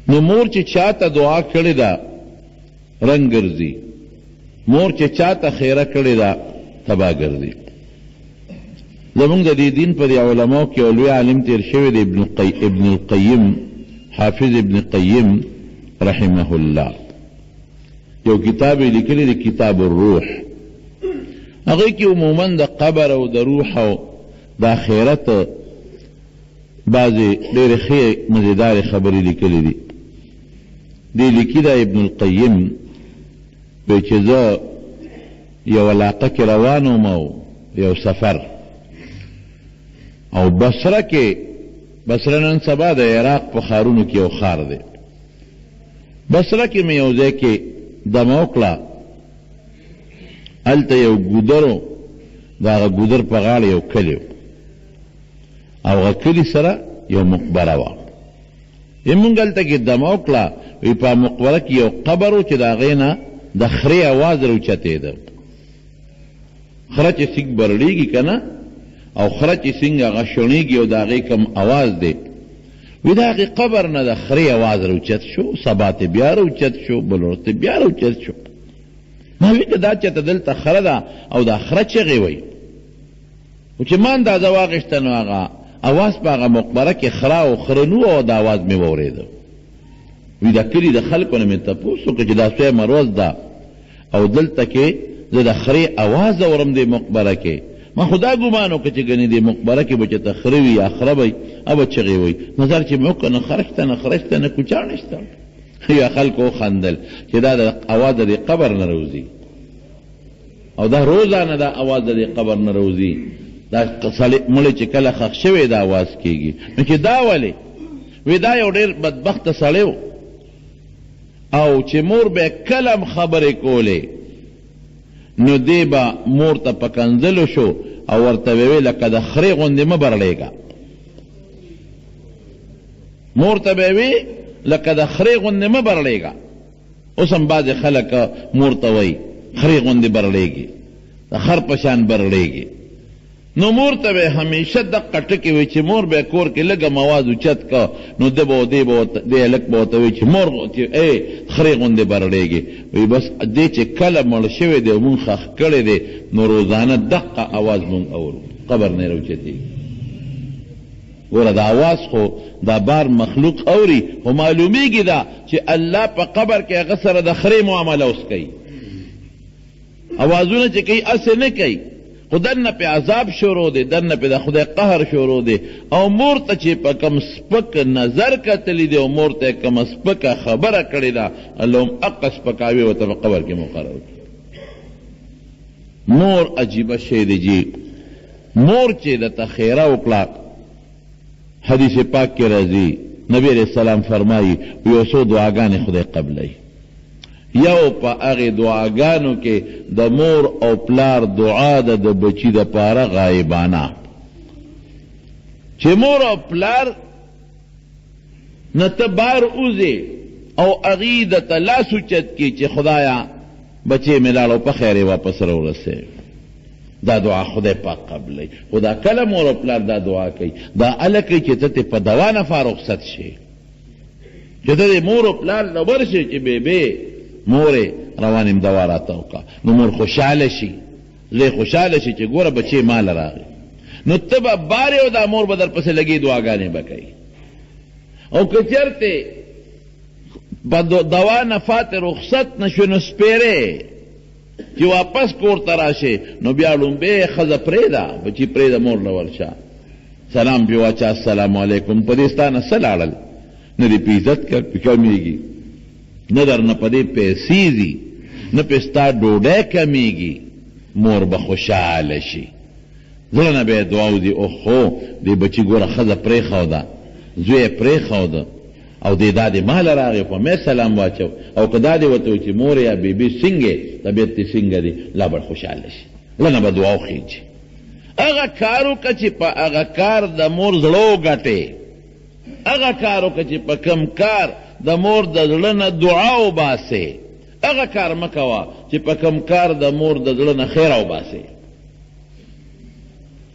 نو مور چې چاته دعا کړې ده رنگ ګرځي، مور چې چاته خیره کړې ده تبا ګرځي. زمونږ د دې دین په علماو کې لوی عالم تیر شوی دی ابن القیم، حافظ ابن قیم رحمه الله، یو کتاب یې لیکلی دی کتاب الروح. هغې کې عموما د قبر او د روح او د آخرت بعضې ډېرې ښې مزیدارې خبرې لیکلې دي. دې لیکي دا ابن القیم وایي چې زه یو علاقه کې روان وم او یو سفر، او بصره کې، بصره نن سبا د عراق په ښارونو کې یو ښار دی، بصره کې مې یو ځای کې دمه وکړه، هلته یو ګودرو، د هغه ګودر په غاړه یو کلی و، او هغه کلي سره یو مقبره وه. مونږ هلته کې دمه وکړه، وی په مقبره کې یو قبر و چې د هغې نه د خرې اواز راوچتېده. خره چې سینګ برړېږي که نه، او خره چې څنګه هغه شڼېږي او د هغې کوم اواز دی، وی د هغې قبر نه د خرې اواز راوچت شو، سبا ته بیا راوچت شو، بل ورځ ته بیا راوچت شو. ما وی که دا چېته دلته خره ده او دا خره چغې وی، خو چې ما اندازه واخېسته نو هغه اواز په هغه مقبره کې خره او خرنو، او د اواز مې واورېده. وی دا کلي د خلکو نه مې تپوس وکړه چې دا څومره مروز ده، او دلته کې زه د خرې اواز اورم دې مقبره کې. ما خدا ګمان وکړه چې ګنې دې مقبره کې به چېته خره وي یا خره وی، او به چغې وی. نظر چې مې وکړه نه خره شته نه خره شته نه کوچاڼې شته. یا خلکو وخندل چې دا د اواز د دې قبر نه راوځي، او دا روزانه دا اواز د دې قبر نه راوځي. دا مړی چې کله ښخ شوی دا اواز کېږي. نو چې دا ولې؟ وی دا یو ډېر بدبخته سړی و، او چې مور به کله هم خبرې کولې نو دی به مور ته په کنځلو شو، او ورته به وی لکه د خرې غوندې مه برړېږه. مور ته به وی لکه د خرې غوندې مه برړېږه. اوس هم بعضې خلک مور ته وایي خرې غوندې برړېږي، د خر په شان برړېږي. نو مور ته به همیشه دقه ټکې وي چې مور به کور کې لږه مواد اوچت که، نو ده به دی هلک به ورته وایي چې مور ای خرې غوندې برړېږي. وایي بس دی چې کله مړ شوی دی او مونږ ښخ کړی دی، نو روزانه دقه اواز مونږ اورو، قبر نه راوچتېږي. ګوره دا اواز خو دا بار مخلوق اوري، خو معلومیږي دا چې الله په قبر کې هغه سره د خرې معامله اوس کوي. اوازونه چې کوي اسې نه کوي، خو دنه پې عذاب شروع دی، دنه پې د خدای قهر شروع دی. او مور ته چې په کم سپک نظر کتلی دی، او مور ته کم سپکه خبره کړې ده، الله هم اقه سپکاوي ورته په قبر کې مقرر کړي. مور عجیبه شی دی جی. مور چې درته خیره وکړه، حدیث پاک کې راځي، نبی علیہ السلام فرمایي یو څو دعاګانې خدای قبلوي. یو په هغې دعاګانو کې د مور او پلار دعا ده د بچي دپاره غایبانه، چې مور او پلار نه ته بار اوځې او هغې درته لاس اوچت کړي چې خدایه بچی مې لاړ او په خیر یې واپس راورسې. دا دعا خدای پاک قبلوي. خو دا کله مور او پلار دا دعا کوي، دا هله کوي چې ته په دوا نه فارغ شي، چې ته د مور او پلار نه ورشې چې بیبې مورې روان یم دوا راته وکړه، نو مور خوشحاله شي، زوی خوشحاله شي چې ګوره بچی ماله راغی. نو ته به بارې او دا مور به در پسې لګي دعاګانې به کوي. او که چېرته په دوا نه فاتې رخصت نه شو، نو سپېرې چې واپس کور ته راشې، نو بیا لومبې ښځه پرېږده، بچي پرېږده، مور له ورشه سلام پې واچه، السلام علیکم. په دې ستا نه څه لاړل؟ نه دې پې عزت کمیږي، نه در نه په دې پیسې ځي، نه پې ستا ډوډۍ کمیږي. مور به خوشحاله شي، زړه نه به یې دعا وځي، اوهو دې بچي ګوره ښځه پرېښوده، زوی یې پرېښوده، او دې دا دې ماله راغی، خو مې سلام واچو. او که دا دې ورته وایي چې مور یا بیبي څنګه طبیعت دې څنګه دی، لا به خوشحاله شي، زړه نه به دعا وخېږي. هغه کار وکړه چې په هغه کار د مور زړه وګټې، هغه کار وکړه چې په کم کار د مور د زړه نه دعا وباسې، هغه کار مه کوه چې په کم کار د مور د زړه نه خیر وباسې.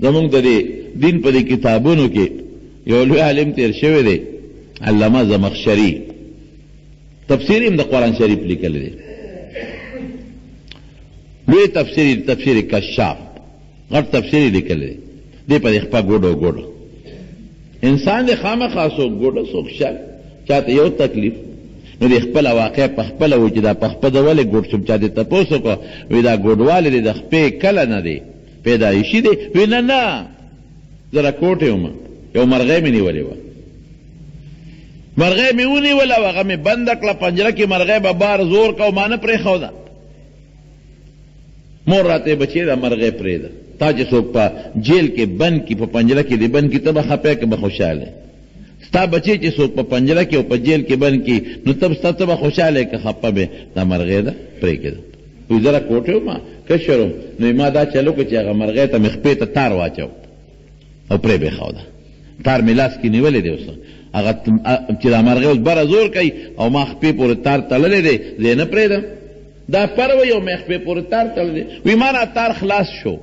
زمونږ د دې دین په دې کتابونو کې یو لوی عالم تیر شوی دی، علامه زمخشري، تفسیر هم د قرآن شریف لیکلی دی لوی تفسیر کشاف غټ تفسیر لیکلی دی دی په خپه ګوډو انسان د خامخا څوک ګوډه څوک شک چاته یو تکلیف نو د خپل واقع په خپل و چې دا په خپل ولې ګوډ شم چا دې تاسو کو وی دا ګوډواله د خپې کله نه دی پیدایشي دی وی نه زرا کوټه وم یو مرغې مې نیولې و مرغې مې ونیوله هغه مې بند کړه پنجره کې مرغې به بار زور کو مانه پرېښوده مور راته بچی دا مرغې پرېږده تا چې څوک په جیل کې بند کي په پنجره کې دې بند کي ته به خپه که به خوشحاله ستا بچی چې څوک په پنجره کې او په جیل کې بند کي نو ته به خوشحاله که خپه به دا مرغې ده پرېږده وی زره کوټې وم کشر وم نو ما دا چلو که چې هغه مرغې ته مې خپې ته تار واچو او پرې بېښوده تار مې لاس کې نیولې دی اوس هغه چې دا مرغې اوس بره زور کوي او ما خپې پورې تار تړلی دی زه یې نه پرېږدم دا پر وی او مې خپې پورې تار تړلی وی ما نه تار خلاص شو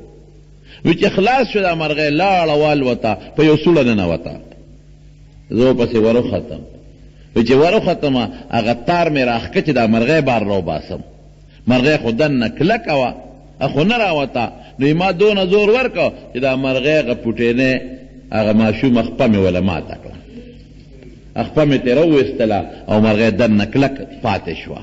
وی چې خلاص شو دا مرغې لاړه والوته په یو سوړه ننوته زه پسې وروختم وی چې وروختمه هغه تار مې راښکه چې دا مرغې بار راوباسم مرغې خو دننه کلکه وه خو نه راوته نو ما دونه زور ورکړه چې دا مرغې هغه پوټینې هغه ماشومه خپه مې وله ماته کړه خپه مې ترې راوویستله او مرغې دننه کلک پاتې شوه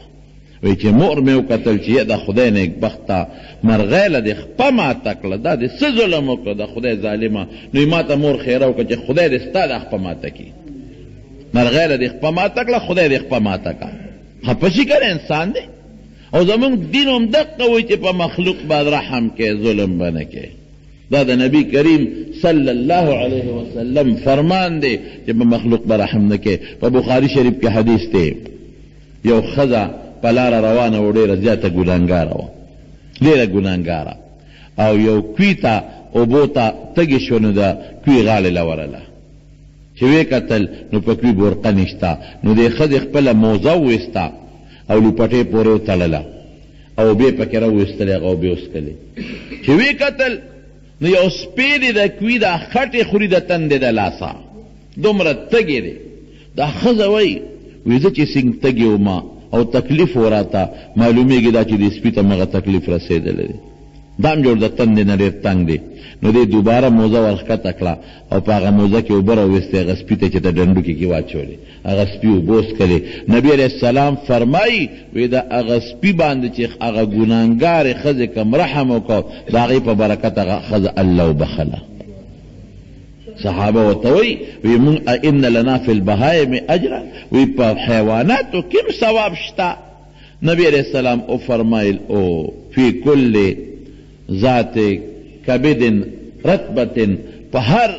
وی چې مور مې وکتل چې د خدای نیکبخته مرغې له دې خپه ماته کړه دا دې څه ظلم وکړه د خدای ظالمه نو ما ته مور خیره وکړه چې خدای دې ستا د خپه ماته کړي مرغې له دې خپه ماته کړه خدای دې خپه ماته کړه خپه شي که انسان دی او زمونږ دین هم دقه وایي چې په مخلوق باید رحم کې ظلم به نه کې دا د نبی کریم صلی الله علیه وسلم فرمان دی چې په مخلوق به رحم نه کې په بخاري شریف کې حدیث دی یو ښځه په لاره روانه و ډېره زیاته ګناهګاره وه ډېره ګناهګاره او یو کوي ته اوبو ته تږې شوه نو د کوي غاړې له ورله چې ویې کتل نو په کوي برقه نشته نو دې ښځې خپله موزه وویسته او لوپټې پورې وتړله او بیا پکې راوویستلې هغه اوبې وڅښلې چې ویې کتل نو یو سپی دی د کوي دا خټې خوري د تندې د لاسه دومره تږې دی دا ښځه وایي وی زه چې څنګه تږې ومه او تکلیف وراته معلومیږي دا چې د سپي ته مغه تکلیف رسېدلی دی دا هم جوړ د تندې نه ډېر تنګ دی نو دې دوباره موزه ورښکته کړه او په هغه موزه کې اوبه راویستې هغه سپي ته چې د ډنډوکې کې واچولې هغه سپي اوبه وڅښلې نبي علیه السلام فرمایي وی د هغه سپي باندې چې هغه ګناهګارې ښځې کوم رحم وکړو د هغې په برکت هغه ښځه الله وبخله صحابه ورته وایي وی مونږ ان لنا فی البهایم اجرا وی په حیواناتو کوم ثواب شته نبی علیه السلام او فرمایل او فی کل ذات کبد رتبت په هر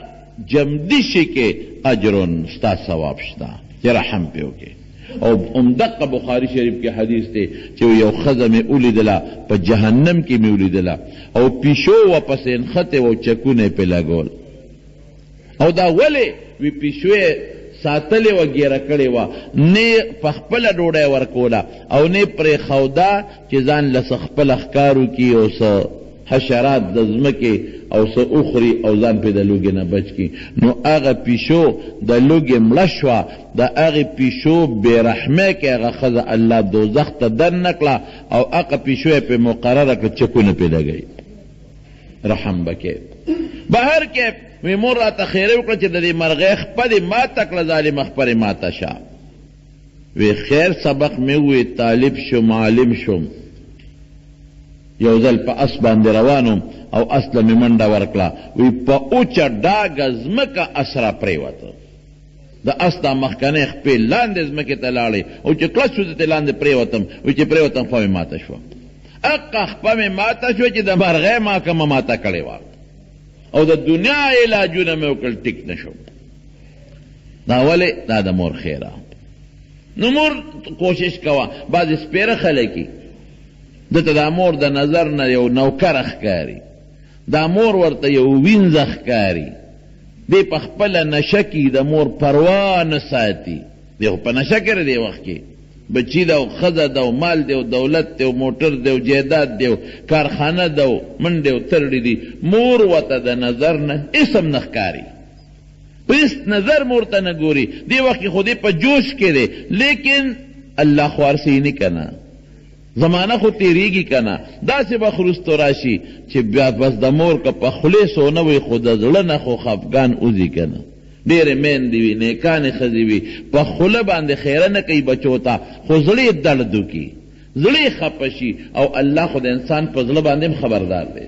جمدشي کې اجرون ستا ثواب شته چې رحم پې وکړې او همدقه بخاري شریف کې حدیث دی چې یو ښځه مې ولیدله په جهنم کې مې ولیدله او پیشو ورپسې نښتې و او چکونه یې پې لګول او دا ولې وی پیشوې ساتلې وه ګیره کړې وه نه په خپله ډوډۍ ورکوله او نه پرې خوده چې ځان له څه خپله ښکار وکړي او څه حشرات د ځمکې او څه اخري او ځان پې د لوږې نه بچ کړي نو هغه پیشو د لوږې مړه شوه د هغې پیشو بېرحمۍ کې هغه ښځه الله دوزخ ته دننه کړه او هغه پیشو یې پې مقرره کړه چکونه پې لګوي رحم به کې بهر کې وی مور راته خیره وکړه چې د دې مرغۍ خپه دې ماته کړه ظالمه خپه دې ماته شه وی خیر سبق مې ووی طالب شم عالم شم یو ځل په اس باندې روانم او اس له مې منډه ورکړه وی په اوچه ډاګه ځمکه اس را پرېوته د اس دا مخکنۍ خپې لاندې ځمکې ته لاړې او چې کلک شو زه ترې لاندې پرېوتم وی چې پرېوتم خوا مې ماته شوه اقه خپه مې ماته شوه چې د مرغۍ ما کومه ماته کړې وه او د دنیا علاجونه مې وکړل ټیک نه شو دا ولې دا د مور خیره نو مور کوشش کوه بعضې سپېره خلکي دته دا مور د نظر نه یو نوکره ښکاري دا مور ورته یو وینځه ښکاري دی په خپله نشه کې د مور پروا نه ساتي دی خو په نشه کې دی وخت کې بچی ده او ښځه ده او مال دی او دولت دی او موټر دی او جیداد دی او کارخانه ده او منډې او ترړې دي مور ورته د نظر نه اسم نه ښکاري په هېڅ نظر مور ته نه ګوري دې وخت کې خو دې په جوش کې دی لیکن اللہ خوارسی نہیں کنا زمانہ خو تیریگی کنا دا سے بخرستو راشی چھ بیاد بس دا مور کا پخلے سونوی خود زلن خو خفگان اوزی کنا دیر مین دیوی نیکان خزیوی پخلے باندے خیرن کئی بچوتا خو زلی دردو کی زلی خپشی او اللہ خود انسان پا زل باندے خبردار دے